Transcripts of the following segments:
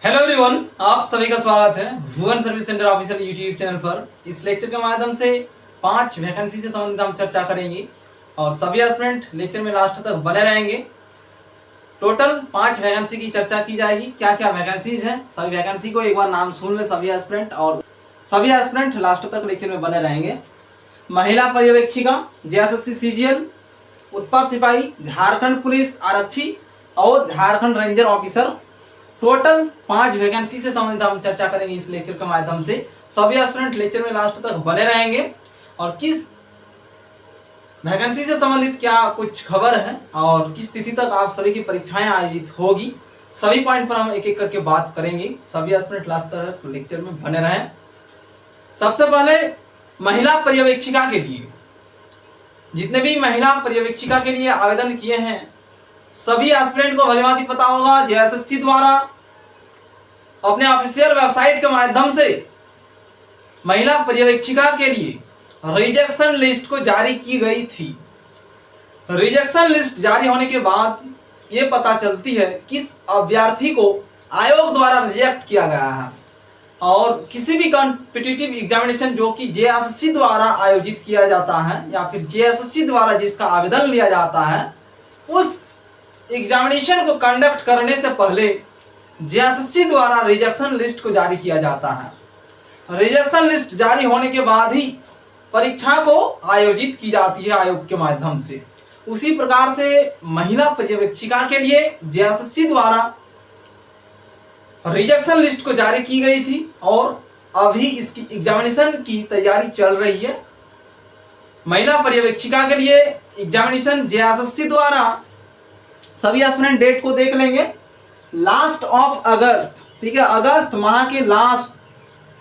Hello everyone, आप सभी का स्वागत है Bhuvan service centre official YouTube channel पर। इस लेक्चर के माध्यम से 5 वैकेंसी से संबंधित हम चर्चा करेंगे और सभी एस्पिरेंट लेक्चर में लास्ट तक बने रहेंगे। टोटल 5 वैकेंसी की चर्चा की जाएगी। क्या क्या वैकेंसीज हैं, सभी वैकेंसी को एक बार नाम सुन ले सभी एस्पिरेंट, और सभी एस्पिरेंट लास्ट तक लेक्चर में बने रहेंगे। महिला पर्यवेक्षिका, जेएसएससी सीजीएल, उत्पाद सिपाही, झारखंड पुलिस आरक्षी और Jharkhand ranger officer. Total 5 vacancy से संबंधित हम चर्चा करेंगे इस लेक्चर के माध्यम से। सभी एस्पिरेंट लेक्चर में लास्ट तक बने रहेंगे और किस वैकेंसी से संबंधित क्या कुछ खबर है और किस तिथि तक आप सभी की परीक्षाएं आयोजित होगी, सभी पॉइंट पर हम एक एक करके बात करेंगे। सभी एस्पिरेंट लास्ट तक लेक्चर में बने रहें। सबसे पहले महिला पर्यवेक्षिका के लिए, जितने भी महिला पर्यवेक्षिका के लिए आवेदन किए हैं सभी एस्पिरेंट को भलीभांति पता होगा, जेएसएससी द्वारा अपने ऑफिशियल वेबसाइट के माध्यम से महिला पर्यवेक्षिका के लिए रिजेक्शन लिस्ट को जारी की गई थी। रिजेक्शन लिस्ट जारी होने के बाद ये पता चलती है किस अभ्यर्थी को आयोग द्वारा रिजेक्ट किया गया है और किसी भी कॉम्पिटिटिव एग्जामिनेशन जो कि जेएसएससी द्वारा आयोजित किया जाता है या फिर जेएसएससी द्वारा जिसका आवेदन लिया जाता है, उस एग्जामिनेशन को कंडक्ट करने से पहले जेएसएससी द्वारा रिजेक्शन लिस्ट को जारी किया जाता है। रिजेक्शन लिस्ट जारी होने के बाद ही परीक्षा को आयोजित की जाती है आयोग के माध्यम से। उसी प्रकार से महिला पर्यवेक्षिका के लिए जेएसएससी द्वारा रिजेक्शन लिस्ट को जारी की गई थी और अभी इसकी एग्जामिनेशन की तैयारी चल रही है। महिला पर्यवेक्षिका के लिए एग्जामिनेशन जेएसएससी द्वारा, सभी एस्पिरेंट डेट को देख लेंगे, लास्ट ऑफ अगस्त, ठीक है, अगस्त माह के लास्ट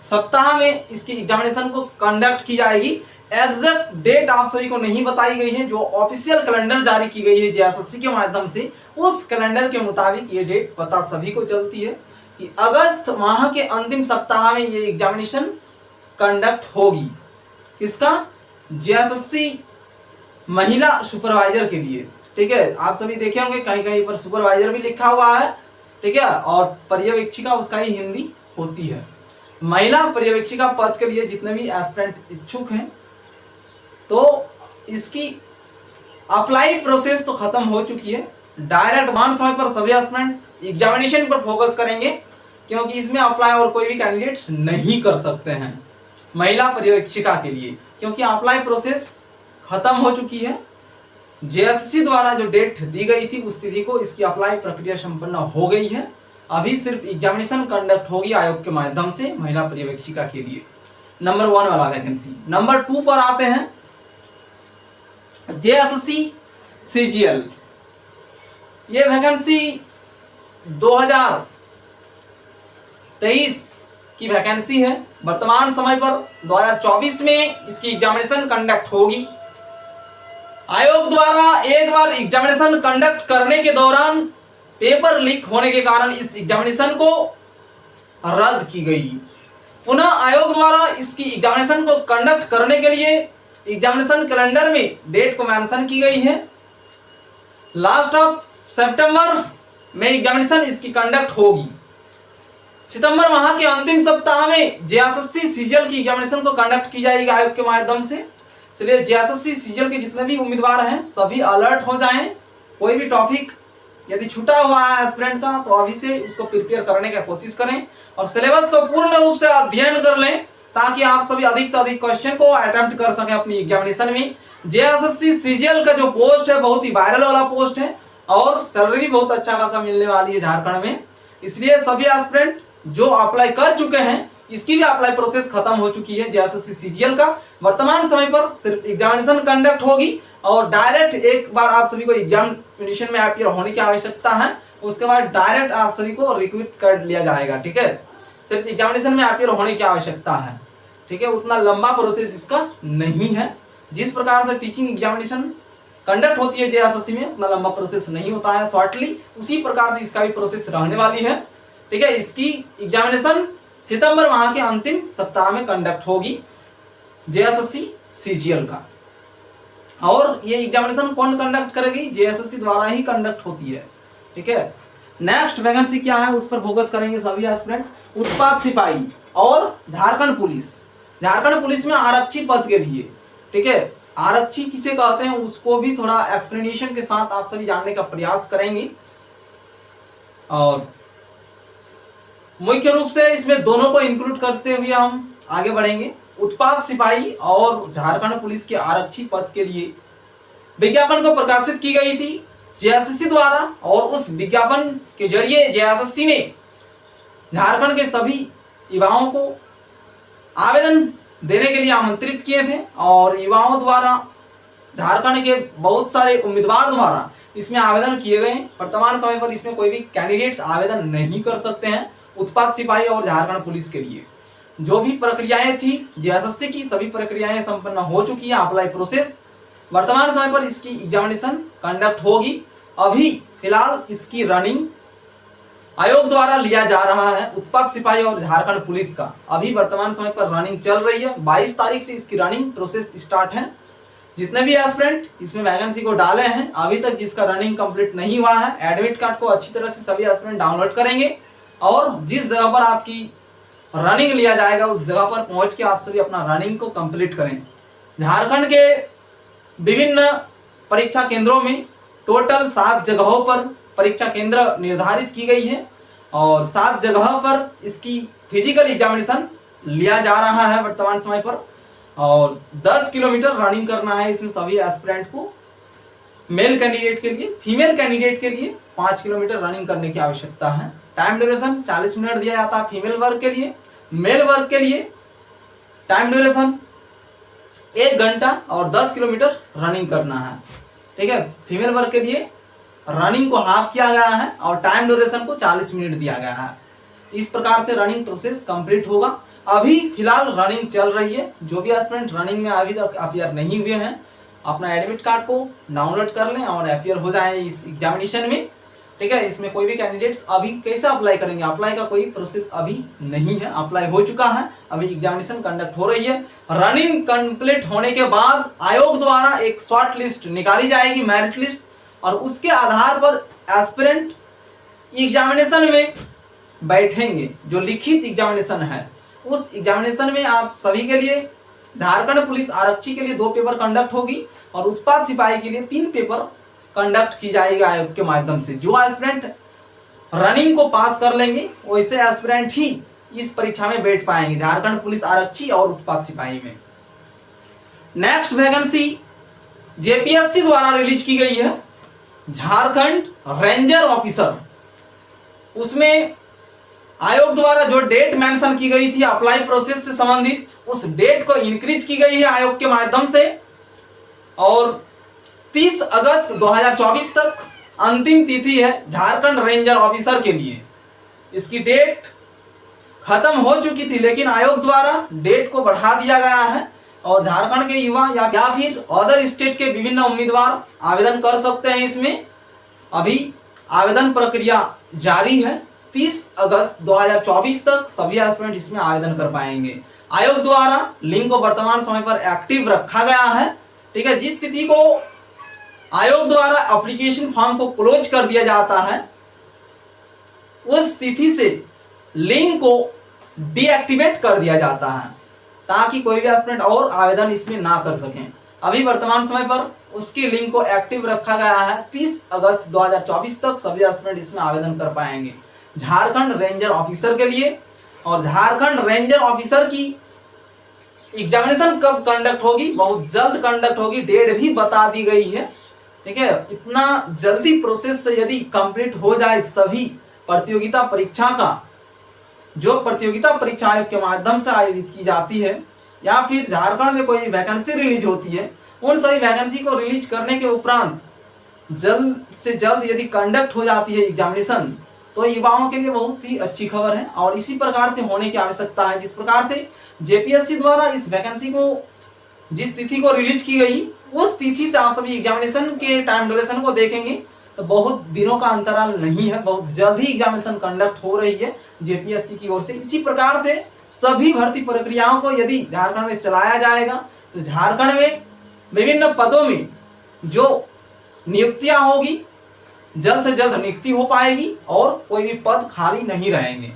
सप्ताह में इसकी एग्जामिनेशन को कंडक्ट की जाएगी। एग्जैक्ट डेट आप सभी को नहीं बताई गई है, जो ऑफिशियल कैलेंडर जारी की गई है जेएसएससी के माध्यम से, उस कैलेंडर के मुताबिक ये डेट पता सभी को चलती है कि अगस्त माह के अंतिम सप्ताह में ये एग्जामिनेशन कंडक्ट होगी। इसका जेएसएससी महिला सुपरवाइजर के लिए, ठीक है, आप सभी देखे होंगे कहीं कहीं पर सुपरवाइजर भी लिखा हुआ है, ठीक है, और पर्यवेक्षिका उसका ही हिंदी होती है। महिला पर्यवेक्षिका पद के लिए जितने भी एस्पिरेंट इच्छुक हैं तो इसकी अप्लाई प्रोसेस तो खत्म हो चुकी है। डायरेक्ट वन समय पर सभी एस्पिरेंट एग्जामिनेशन पर फोकस करेंगे क्योंकि इसमें अप्लाई और कोई भी कैंडिडेट्स नहीं कर सकते हैं महिला पर्यवेक्षिका के लिए, क्योंकि अप्लाई प्रोसेस खत्म हो चुकी है। जेएसएससी द्वारा जो डेट दी गई थी उस तिथि को इसकी अप्लाई प्रक्रिया संपन्न हो गई है। अभी सिर्फ एग्जामिनेशन कंडक्ट होगी आयोग के माध्यम से महिला पर्यवेक्षिका के लिए। नंबर 1 वाला वैकेंसी। नंबर 2 पर आते हैं जेएसएससी सीजीएल। ये वैकेंसी 2023 की वैकेंसी है। वर्तमान समय पर 2024 में इसकी एग्जामिनेशन कंडक्ट होगी। आयोग द्वारा एक बार एग्जामिनेशन कंडक्ट करने के दौरान पेपर लीक होने के कारण इस एग्जामिनेशन को रद्द की गई। पुनः आयोग द्वारा इसकी एग्जामिनेशन को कंडक्ट करने के लिए एग्जामिनेशन कैलेंडर में डेट को मेंशन की गई है। लास्ट ऑफ सितंबर में एग्जामिनेशन इसकी कंडक्ट होगी। सितंबर माह के अंतिम सप्ताह में जेएसएससी सीजीएल की एग्जामिनेशन को कंडक्ट की जाएगी आयोग के माध्यम से। इसलिए जेएसएससी सीजीएल के जितने भी उम्मीदवार हैं सभी अलर्ट हो जाएं। कोई भी टॉपिक यदि छूटा हुआ है एस्पिरेंट का तो अभी से उसको प्रिपेयर करने की कोशिश करें और सिलेबस को पूर्ण रूप से अध्ययन कर लें ताकि आप सभी अधिक से अधिक क्वेश्चन को अटेम्प्ट कर सकें अपनी एग्जामिनेशन में। जेएसएससी सीजीएल का जो पोस्ट है बहुत ही वायरल वाला पोस्ट है और सैलरी भी बहुत अच्छा खासा मिलने वाली है झारखंड में। इसलिए सभी एस्पिरेंट जो अप्लाई कर चुके हैं इसकी भी अप्लाई प्रोसेस खत्म हो चुकी है जेएसएससी सीजीएल का। वर्तमान समय पर सिर्फ एग्जामिनेशन कंडक्ट होगी और डायरेक्ट एक बार आप सभी को एग्जामिनेशन में अपीयर होने की आवश्यकता है, उसके बाद डायरेक्ट आप सभी को रिक्रूट कर लिया जाएगा, ठीक है। सिर्फ एग्जामिनेशन में अपीयर होने की आवश्यकता है, ठीक है। उतना लंबा प्रोसेस इसका नहीं है। जिस प्रकार से टीचिंग एग्जामिनेशन कंडक्ट होती है जेएसएससी में उतना लंबा प्रोसेस नहीं होता है शॉर्टली, उसी प्रकार से इसका भी प्रोसेस रहने वाली है, ठीक है। इसकी एग्जामिनेशन सितंबर माह के अंतिम सप्ताह में कंडक्ट होगी जेएसएससी सीजीएल का। और ये एग्जामिनेशन कौन कंडक्ट करेगी? जेएसएससी द्वारा ही कंडक्ट होती है, ठीक है। नेक्स्ट वैकेंसी क्या है उस पर फोकस करेंगे सभी एस्पिरेंट। उत्पाद सिपाही और झारखंड पुलिस। झारखंड पुलिस में आरक्षी पद के लिए, ठीक है, आरक्षी किसे कहते हैं उसको भी थोड़ा एक्सप्लेनेशन के साथ आप सभी जानने का प्रयास करेंगे। और मुख्य रूप से इसमें दोनों को इंक्लूड करते हुए हम आगे बढ़ेंगे। उत्पाद सिपाही और झारखंड पुलिस के आरक्षी पद के लिए विज्ञापन को प्रकाशित की गई थी जेएसएससी द्वारा, और उस विज्ञापन के जरिए जेएसएससी ने झारखंड के सभी युवाओं को आवेदन देने के लिए आमंत्रित किए थे, और युवाओं द्वारा झारखंड के बहुत सारे उम्मीदवार द्वारा इसमें आवेदन किए गए। वर्तमान समय पर इसमें कोई भी कैंडिडेट्स आवेदन नहीं कर सकते हैं उत्पाद सिपाही और झारखंड पुलिस के लिए। जो भी प्रक्रियाएं थी जेएसएससी की सभी प्रक्रियाएं संपन्न हो चुकी है, अप्लाई प्रोसेस। वर्तमान समय पर इसकी एग्जामिनेशन कंडक्ट होगी। अभी फिलहाल इसकी रनिंग आयोग द्वारा लिया जा रहा है। उत्पाद सिपाही और झारखंड पुलिस का अभी वर्तमान समय पर रनिंग चल रही है। 22 तारीख से इसकी रनिंग प्रोसेस स्टार्ट है। जितने भी एस्पिरेंट इसमें वैकेंसी को डाले हैं अभी तक जिसका रनिंग कंप्लीट नहीं हुआ है, एडमिट कार्ड को अच्छी तरह से सभी एस्पिरेंट डाउनलोड करेंगे, और जिस जगह पर आपकी रनिंग लिया जाएगा उस जगह पर पहुंच के आप सभी अपना रनिंग को कंप्लीट करें। झारखंड के विभिन्न परीक्षा केंद्रों में टोटल 7 जगहों पर परीक्षा केंद्र निर्धारित की गई है, और 7 जगह पर इसकी फिजिकल एग्जामिनेशन लिया जा रहा है वर्तमान समय पर। और 10 किलोमीटर रनिंग करना है इसमें सभी एस्पिरेंट को। मेल कैंडिडेट के लिए, फीमेल कैंडिडेट के लिए 5 किलोमीटर रनिंग करने की आवश्यकता है। टाइम ड्यूरेशन 40 मिनट दिया जाता है फीमेल वर्ग के लिए। मेल वर्ग के लिए टाइम ड्यूरेशन 1 घंटा और 10 किलोमीटर रनिंग करना है, ठीक है। फीमेल वर्ग के लिए रनिंग को हाफ किया गया है और टाइम ड्यूरेशन को 40 मिनट दिया गया है। इस प्रकार से रनिंग प्रोसेस कंप्लीट होगा। अभी फिलहाल रनिंग चल रही है। जो भी एस्पिरेंट रनिंग में अभी तक अपीयर नहीं हुए हैं अपना एडमिट कार्ड को डाउनलोड कर लें और अपीयर हो जाएं इस एग्जामिनेशन में, ठीक है। इसमें कोई भी कैंडिडेट्स अभी कैसे अप्लाई करेंगे, अप्लाई का कोई प्रोसेस अभी नहीं है, अप्लाई हो चुका है, अभी एग्जामिनेशन कंडक्ट हो रही है। रनिंग कंप्लीट होने के बाद आयोग द्वारा एक शॉर्ट लिस्ट निकाली जाएगी, मेरिट लिस्ट, और उसके आधार पर एस्पिरेंट एग्जामिनेशन में बैठेंगे। जो लिखित एग्जामिनेशन है उस एग्जामिनेशन में आप सभी के लिए झारखंड पुलिस आरक्षी के लिए 2 पेपर कंडक्ट होगी और उत्पाद सिपाही के लिए 3 पेपर कंडक्ट की जाएगी आयोग के माध्यम से। जो एस्पिरेंट रनिंग को पास कर लेंगे वैसे एस्पिरेंट ही इस परीक्षा में बैठ पाएंगे झारखंड पुलिस आरक्षी और उत्पाद सिपाही में। नेक्स्ट वैकेंसी जेपीएससी द्वारा रिलीज की गई है, झारखंड रेंजर ऑफिसर। उसमें आयोग द्वारा जो डेट मेंशन की गई थी अप्लाई प्रोसेस से संबंधित उस डेट को इंक्रीज की गई है आयोग के माध्यम से, और 30 अगस्त 2024 तक अंतिम तिथि है झारखंड रेंजर ऑफिसर के लिए। इसकी डेट खत्म हो चुकी थी लेकिन आयोग द्वारा डेट को बढ़ा दिया गया है, और झारखंड के युवा या फिर अदर स्टेट के विभिन्न उम्मीदवार आवेदन कर सकते हैं। इसमें अभी आवेदन प्रक्रिया जारी है। 30 अगस्त 2024 तक सभी एस्पिरेंट इसमें आवेदन कर पाएंगे। आयोग द्वारा लिंक को वर्तमान समय पर एक्टिव रखा गया है, ठीक है। जिस तिथि को आयोग द्वारा एप्लीकेशन फॉर्म को क्लोज कर दिया जाता है उस तिथि से लिंक को डीएक्टिवेट कर दिया जाता है ताकि कोई भी एस्पिरेंट और आवेदन इसमें ना कर सकें। अभी वर्तमान समय पर उसकी लिंक को एक्टिव रखा गया है। 30 अगस्त 2024 तक सभी एस्पिरेंट इसमें आवेदन कर पाएंगे झारखंड रेंजर ऑफिसर के लिए। और झारखंड रेंजर ऑफिसर की एग्जामिनेशन कब कंडक्ट होगी, बहुत जल्द कंडक्ट होगी, डेट भी बता दी गई है, ठीक है। इतना जल्दी प्रोसेस से यदि कंप्लीट हो जाए सभी प्रतियोगिता परीक्षा का, जो प्रतियोगिता परीक्षा आयोग के माध्यम से आयोजित की जाती है या फिर झारखंड में कोई वैकेंसी रिलीज होती है, उन सभी वैकेंसी को रिलीज करने के उपरांत जल्द से जल्द यदि कंडक्ट हो जाती है एग्जामिनेशन तो युवाओं के लिए बहुत ही अच्छी खबर है, और इसी प्रकार से होने की आवश्यकता है। जिस प्रकार से जेपीएससी द्वारा इस वैकेंसी को जिस तिथि को रिलीज की गई उस तिथि से आप सभी एग्जामिनेशन के टाइम ड्यूरेशन को देखेंगे तो बहुत दिनों का अंतराल नहीं है, बहुत जल्द ही एग्जामिनेशन कंडक्ट हो रही है जेपीएससी की ओर से। इसी प्रकार से सभी भर्ती प्रक्रियाओं को यदि झारखंड में चलाया जाएगा तो झारखंड में विभिन्न पदों में जो नियुक्तियां होगी जल्द से जल्द नियुक्ति हो पाएगी और कोई भी पद खाली नहीं रहेंगे।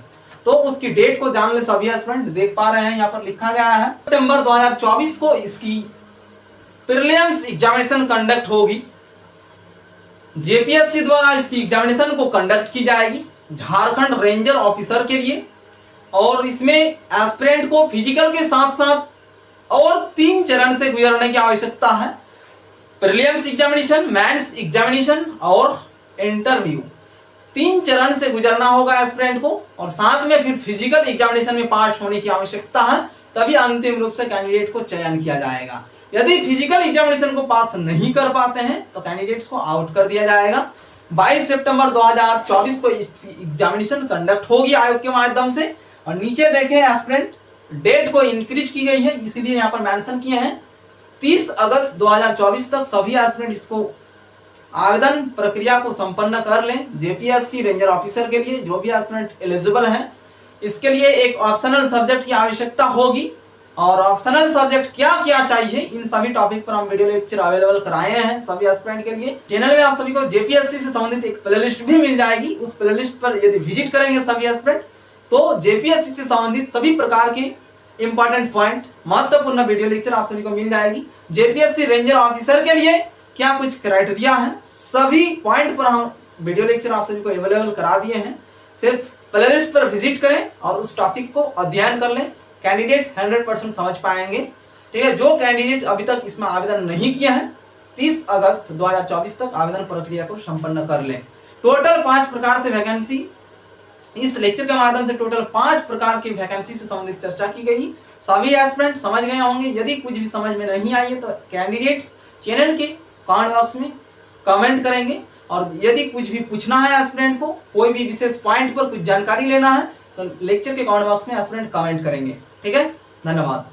तो उसकी डेट को जान ले सभी एस्पिरेंट। देख पा रहे हैं यहाँ पर लिखा गया है सितंबर 2024 को इसकी प्रीलिम्स एग्जामिनेशन कंडक्ट होगी। जेपीएससी द्वारा इसकी एग्जामिनेशन को कंडक्ट की जाएगी झारखंड रेंजर ऑफिसर के लिए। और इसमें एस्पिरेंट को फिजिकल के साथ साथ और 3 चरण से गुजरने की आवश्यकता है। प्रीलिम्स एग्जामिनेशन, मेंस एग्जामिनेशन और इंटरव्यू, 3 चरण से गुजरना होगा एस्पिरेंट को। और साथ में फिर फिजिकल एग्जामिनेशन में पास होने की आवश्यकता है, तभी अंतिम रूप से कैंडिडेट को चयन किया जाएगा। यदि फिजिकल एग्जामिनेशन को पास नहीं कर पाते हैं तो कैंडिडेट्स को आउट कर दिया जाएगा। 22 सितंबर 2024 को इस एग्जामिनेशन कंडक्ट होगी आयोग के माध्यम से। और नीचे देखें एस्पिरेंट डेट को इंक्रीज की गई है, इसीलिए यहाँ पर मेंशन किए हैं 30 अगस्त 2024 तक सभी एस्पिरेंट इसको आवेदन प्रक्रिया को संपन्न कर लें। जेपीएससी रेंजर ऑफिसर के लिए जो भी एस्पिरेंट एलिजिबल हैं, इसके लिए एक ऑप्शनल सब्जेक्ट की आवश्यकता होगी। और ऑप्शनल सब्जेक्ट क्या क्या चाहिए, इन सभी टॉपिक पर हम वीडियो लेक्चर अवेलेबल कराए हैं सभी एस्पिरेंट के लिए। चैनल में आप सभी को जेपीएससी से संबंधित एक प्लेलिस्ट भी मिल जाएगी। उस प्लेलिस्ट पर यदि विजिट करेंगे सभी एस्पिरेंट तो जेपीएससी से संबंधित सभी प्रकार के इंपॉर्टेंट पॉइंट, महत्वपूर्ण वीडियो लेक्चर आप सभी को मिल जाएगी। जेपीएससी रेंजर ऑफिसर के लिए क्या कुछ क्राइटेरिया है, सभी पॉइंट पर हम वीडियो लेक्चर आप सभी को अवेलेबल करा दिए हैं। सिर्फ प्लेलिस्ट पर विजिट करें और उस टॉपिक को अध्ययन कर लें, कैंडिडेट्स 100% समझ पाएंगे। ठीक है, जो कैंडिडेट अभी तक इसमें आवेदन नहीं किया है 30 अगस्त 2024 तक आवेदन प्रक्रिया को संपन्न कर लें। टोटल 5 प्रकार से वैकेंसी, इस लेक्चर के माध्यम से टोटल 5 प्रकार की वैकेंसी से संबंधित चर्चा की गई। सभी एस्पिरेंट समझ गए होंगे। यदि कुछ भी समझ में नहीं आई है तो कैंडिडेट्स चैनल के कमेंट बॉक्स में कमेंट करेंगे। और यदि कुछ भी पूछना है एस्पिरेंट को, कोई भी विशेष पॉइंट पर कुछ जानकारी लेना है तो लेक्चर के कमेंट बॉक्स में एस्पिरेंट कमेंट करेंगे। ठीक है, धन्यवाद।